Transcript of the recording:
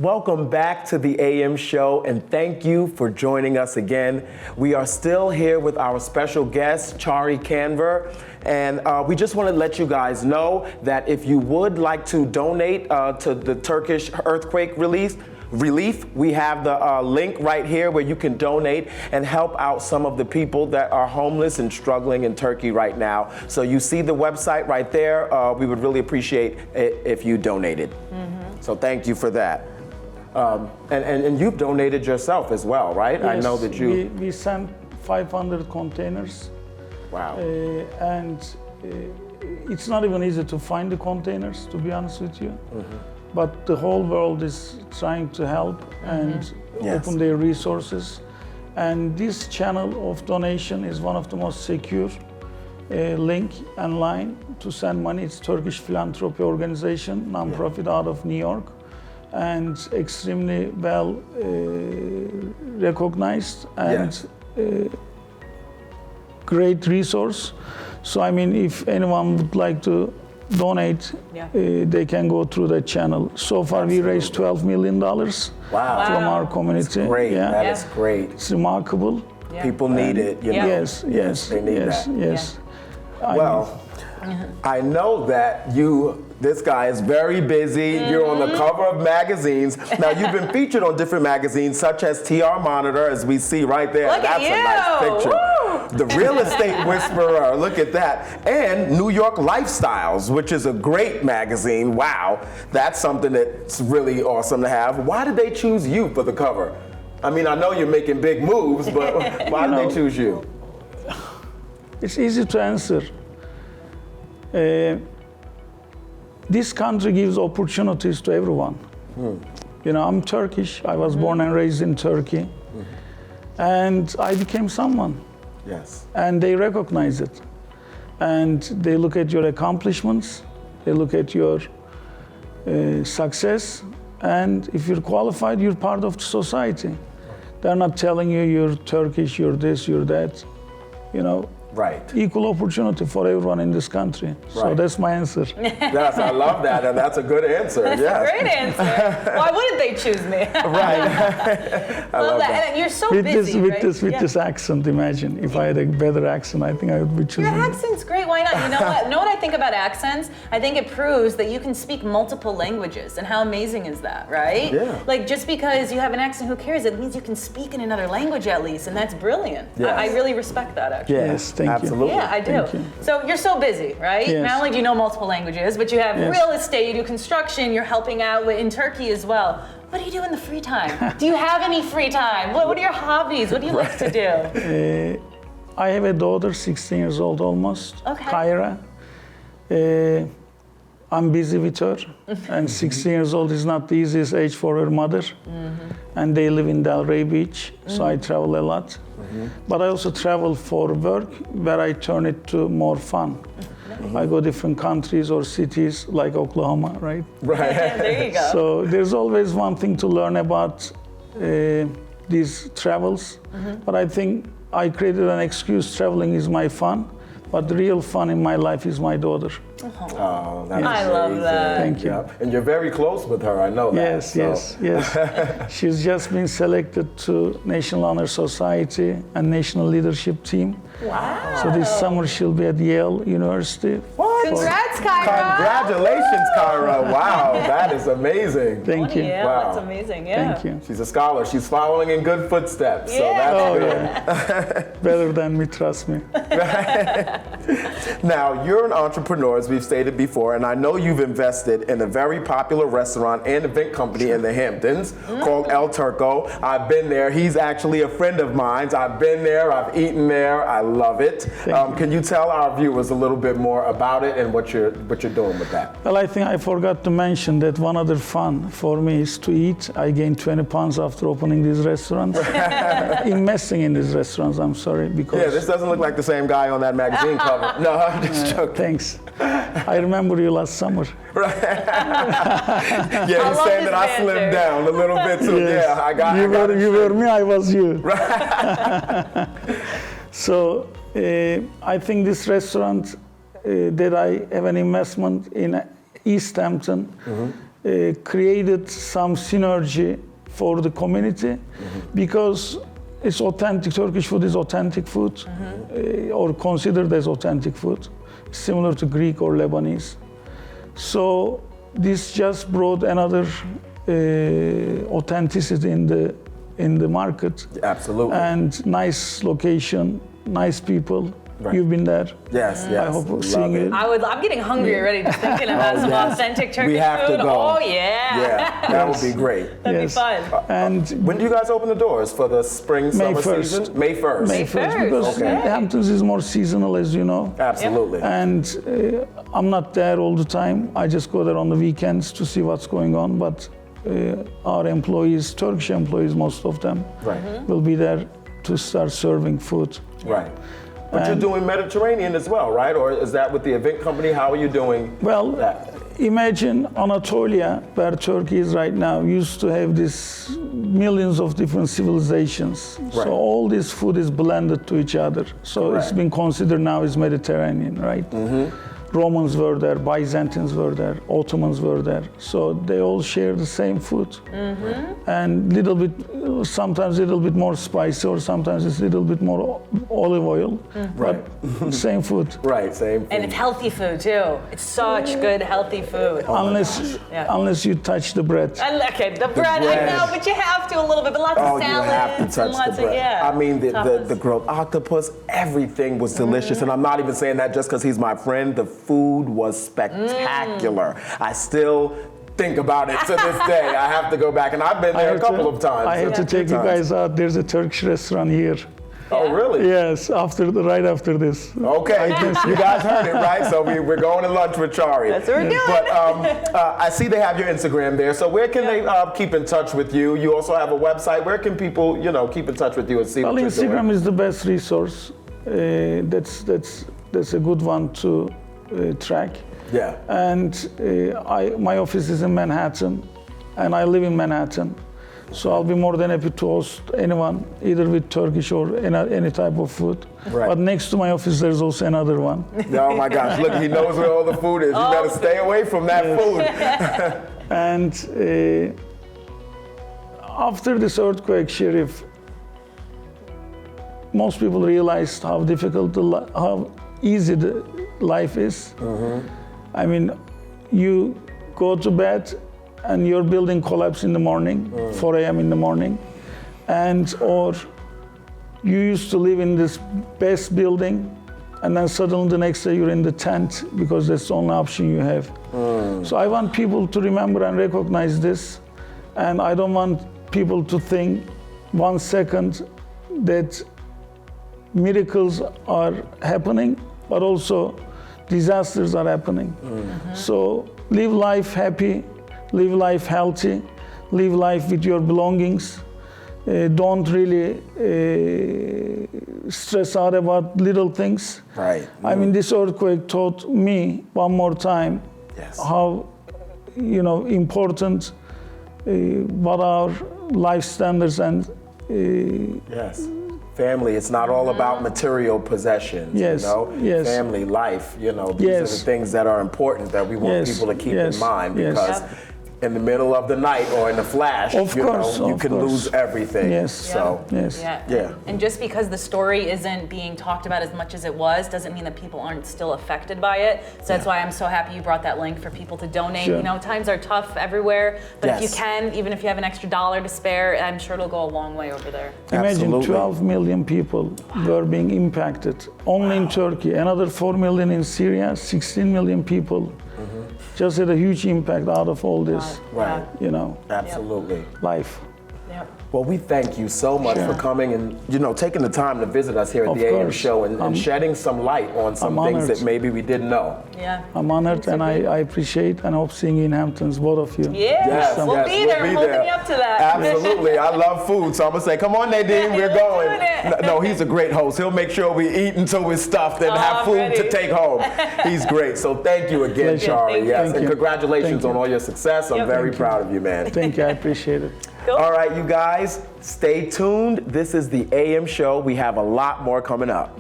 Welcome back to the AM show, and thank you for joining us again. We are still here with our special guest, Cagri Canver, and we just want to let you guys know that if you would like to donate to the Turkish earthquake relief, we have the link right here where you can donate and help out some of the people that are homeless and struggling in Turkey right now. So you see the website right there. We would really appreciate it if you donated. So thank you for that. And you've donated yourself as well, right? Yes, I know that you... We sent 500 containers. Wow. And it's not even easy to find the containers, to be honest with you. But the whole world is trying to help and open their resources. And this channel of donation is one of the most secure link online to send money. It's Turkish philanthropy organization, non-profit out of New York, and extremely well recognized and great resource. So I mean, if anyone would like to donate, they can go through that channel. So far we raised $12 million from our community. That's great. That is great. It's remarkable. People need it, you know. Yes, they need that. Yes. Well, I know that this guy is very busy. You're on the cover of magazines. Now, you've been featured on different magazines, such as TR Monitor, as we see right there. Look That's at a nice you. picture. Woo. The Real Estate Whisperer, look at that. And New York Lifestyles, which is a great magazine. Wow, that's something that's really awesome to have. Why did they choose you for the cover? I mean, I know you're making big moves, but why did they choose you? It's easy to answer. This country gives opportunities to everyone. You know, I'm Turkish. I was born and raised in Turkey. And I became someone. Yes. And they recognize it. And they look at your accomplishments. They look at your success. And if you're qualified, you're part of the society. They're not telling you you're Turkish, you're this, you're that. You know, right. Equal opportunity for everyone in this country. Right. So that's my answer. Yes, I love that, and that's a good answer. That's a great answer. Why wouldn't they choose me? Right. I love that. And you're so with busy, with this accent, imagine if I had a better accent, I think I would be choosing. Your accent's great. Why not? You know what? Know what I think about accents? I think it proves that you can speak multiple languages, and how amazing is that, right? Yeah. Like just because you have an accent, who cares? It means you can speak in another language at least, and that's brilliant. Yes. I really respect that, actually. Yes. Thank Absolutely. Yeah, I do. So you're so busy, right? Yes. Not only do you know multiple languages, but you have real estate, you do construction, you're helping out in Turkey as well. What do you do in the free time? Do you have any free time? What are your hobbies? What do you like to do? I have a daughter, 16 years old almost, Kyra. I'm busy with her, and 16 years old is not the easiest age for her mother. And they live in Delray Beach, so I travel a lot. But I also travel for work, where I turn it to more fun. I go different countries or cities like Oklahoma, right? Right. There you go. So there's always one thing to learn about these travels. But I think I created an excuse. Traveling is my fun. But the real fun in my life is my daughter. Oh, that's I love that. Thank you. Yeah. And you're very close with her, I know that. Yes. She's just been selected to National Honor Society and National Leadership Team. Wow. So this summer she'll be at Yale University. What? Congrats, Kyra. Congratulations, Kyra. Wow, that is amazing. Thank you. Yeah, Wow. that's amazing. Yeah. Thank you. She's a scholar. She's following in good footsteps. So Yeah. that's Oh, good. Better than me, trust me. Now, you're an entrepreneur, as we've stated before, and I know you've invested in a very popular restaurant and event company in the Hamptons called El Turco. I've been there. He's actually a friend of mine. I've been there. I've eaten there. I love it. Can you tell our viewers a little bit more about it and what you're doing with that? Well, I think I forgot to mention that one other fun for me is to eat. I gained 20 pounds after opening these restaurants. Investing in these restaurants, I'm sorry, because... Yeah, this doesn't look like the same guy on that magazine cover. No, I'm just joking. Thanks. I remember you last summer. Yeah, he's saying that I slimmed down a little bit too. Yes. Yeah, I got You were me, I was you. So I think this restaurant that I have an investment in East Hampton, created some synergy for the community because it's authentic. Turkish food is authentic food, or considered as authentic food, similar to Greek or Lebanese. So this just brought another authenticity in the market. Absolutely. And nice location, nice people. Right. You've been there. Yes, yes. I hope Love seeing it. I'm getting hungry already just thinking about some yes. authentic Turkish We have food. to go. Oh yeah. Yeah, that would be great. That'd Yes. be fun. And When do you guys open the doors for the spring, May summer 1st. season? May 1st. May May 1st, because Okay. Hamptons is more seasonal, as you know. Absolutely. And I'm not there all the time. I just go there on the weekends to see what's going on. But our employees, Turkish employees, most of them, Right. will be there to start serving food. Right. But you're doing Mediterranean as well, right? Or is that with the event company? How are you doing Well, that? imagine Anatolia, where Turkey is right now, used to have these millions of different civilizations. Right. So all this food is blended to each other. So it's Correct. been considered now as Mediterranean, right? Romans were there, Byzantines were there, Ottomans were there. So they all share the same food. And little bit, sometimes a little bit more spicy, or sometimes it's a little bit more olive oil, but same food. Right, same And thing. it's healthy food too. It's such good healthy food. Unless you touch the bread. And okay, the bread, bread. I know, but you have to a little bit, but lots Oh, of you salads have to and touch lots the bread. of, yeah. I mean, the tapas. grilled octopus, everything was delicious. And I'm not even saying that just because he's my friend. The food was spectacular. I still think about it to this day. I have to go back, and I've been there a couple of times. I have to take you guys out. There's a Turkish restaurant here. Oh, really? Yes, right after this. Okay, you guys heard it, right? So we're going to lunch with Chari. That's what we're doing. But I see they have your Instagram there. So where can they keep in touch with you? You also have a website. Where can people, keep in touch with you and see Well, what you're doing? Instagram is the best resource. That's a good one to track. Yeah. And my office is in Manhattan, and I live in Manhattan. So I'll be more than happy to host anyone, either with Turkish or any type of food. Right. But next to my office, there's also another one. Oh my gosh, look, he knows where all the food is. You better stay away from that food. And after this earthquake, Sherif, most people realized how difficult, how easy the life is. I mean, you go to bed and your building collapses in the morning, 4 a.m. in the morning, or you used to live in this best building, and then suddenly the next day you're in the tent because that's the only option you have. So I want people to remember and recognize this, and I don't want people to think 1 second that miracles are happening, but also disasters are happening. So live life happy, live life healthy, live life with your belongings. Don't really stress out about little things. Right. I mean, this earthquake taught me one more time how important what our life standards and Yes. Family, it's not all about material possessions, Yes, yes. Family, life, these are the things that are important that we want people to keep in mind, because in the middle of the night or in the flash, you can lose everything. Yes. So, Yeah. And just because the story isn't being talked about as much as it was, doesn't mean that people aren't still affected by it. So that's why I'm so happy you brought that link for people to donate. Sure. Times are tough everywhere, but if you can, even if you have an extra $1 to spare, I'm sure it'll go a long way over there. Imagine Absolutely. 12 million people were being impacted only in Turkey, another 4 million in Syria, 16 million people. Just had a huge impact out of all this, right. Absolutely. life. Yep. Well, we thank you so much for coming and taking the time to visit us here at Of the AM course. show and shedding some light on some I'm things honored. that maybe we didn't know. Yeah. I'm honored, and I appreciate and hope seeing you in Hamptons, both of you. Yeah, we'll be there. I'm holding you up to that. Absolutely. I love food, so I'm going to say, come on, Nadine, we're going. doing it. No, he's a great host. He'll make sure we eat until we're stuffed and have food ready. to take home. He's great. So thank you again, Pleasure. Chari. Thank you. Yes, Thank and you. congratulations Thank you. on all your success. I'm very proud of you, man. Thank you, I appreciate it. All right, you guys, stay tuned. This is the AM show. We have a lot more coming up.